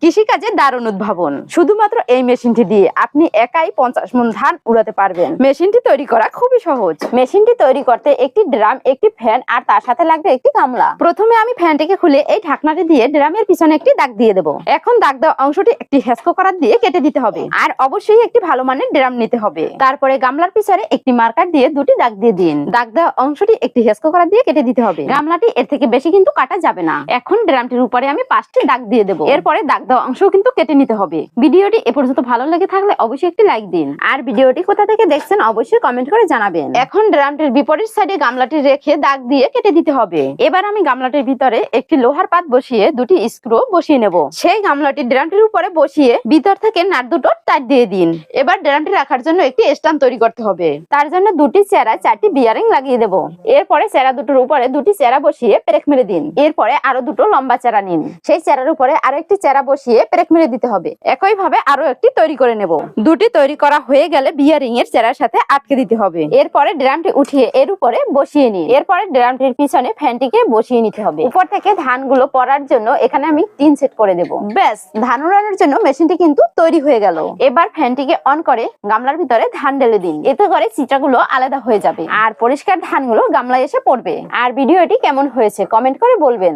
কৃষিকাজে দারুণ উদ্ভাবন। শুধুমাত্র এই মেশিনটি দিয়ে আপনি একাই 50 মণ ধান উড়াতে পারবেন। মেশিনটি তৈরি করা খুবই সহজ। মেশিনটি তৈরি করতে একটি ড্রাম, একটি ফ্যান আর তার সাথে লাগবে একটি গামলা। প্রথমে আমি ফ্যানটিকে খুলে এই ঢাকনাটি দিয়ে ড্রামের পিছনে একটি দাগ দিয়ে দেবো। এখন দাগ দেওয়া অংশটি একটি হেসকো করাত দিয়ে কেটে দিতে হবে। আর অবশ্যই একটি ভালো মানের ড্রাম নিতে হবে। তারপরে গামলার পিছনে একটি মার্কার দিয়ে দুটি দাগ দিয়ে দিন। দাগ দেওয়া অংশটি একটি হেসকো করাত দিয়ে কেটে দিতে হবে। গামলাটি এর থেকে বেশি কিন্তু কাটা যাবে না। এখন ড্রামটির উপরে আমি 5টি দাগ দিয়ে দেবো। এরপরে দাগ দেওয়া অংশ কিন্তু কেটে নিতে হবে। ভিডিওটি এ পর্যন্ত ভালো লেগে থাকলে অবশ্যই একটি লাইক দিন। আর ভিডিওটি কোথা থেকে দেখছেন অবশ্যই কমেন্ট করে জানাবেন। এখন ড্রামটির বিপরীত সাইডে গামলাটি রেখে দাগ দিয়ে কেটে দিতে হবে। এবার আমি গামলাটির ভিতরে একটি লোহার পাত বসিয়ে দুটি স্ক্রু বসিয়ে নেব। সেই গামলাটি ড্রামটির উপরে বসিয়ে ভিতর থেকে নাট দুটো টাইট দিয়ে দিন। এবার ড্রামটি রাখার জন্য একটি স্ট্যান্ড তৈরি করতে হবে। তার জন্য দুটি চেরা 4টি বিয়ারিং লাগিয়ে দেব। এরপরে চেরা দুটোর উপরে দুটি চেরা বসিয়ে পেরেক মেরে দিন। এরপরে আরো দুটো লম্বা চেরা নিন। সেই চেরার উপরে আরো একটি চেরা বসিয়ে পেরেক মেরে দিতে হবে। একই ভাবে আরো একটি তৈরি করে নেব। দুটি তৈরি করা হয়ে গেলে বিয়ারিং এর চেরার সাথে আটকে দিতে হবে। এরপরে ড্রামটি উঠিয়ে এর উপরে বসিয়ে নিন। এরপরে ড্রামটির পিছনে ফ্যানটিকে বসিয়ে নিতে হবে। উপর থেকে ধানগুলো পড়ার জন্য এখানে আমি টিন সেট করে দেব। ব্যাস, ধান উড়ানোর জন্য মেশিনটি কিন্তু তৈরি হয়ে গেল। এবার ফ্যানটিকে অন করে গামলার ভিতরে ধান ঢেলে দিন। এতে করে চিটাগুলো আলাদা হয়ে যাবে আর পরিষ্কার ধানগুলো গামলায় এসে পড়বে। আর ভিডিওটি কেমন হয়েছে কমেন্ট করে বলবেন।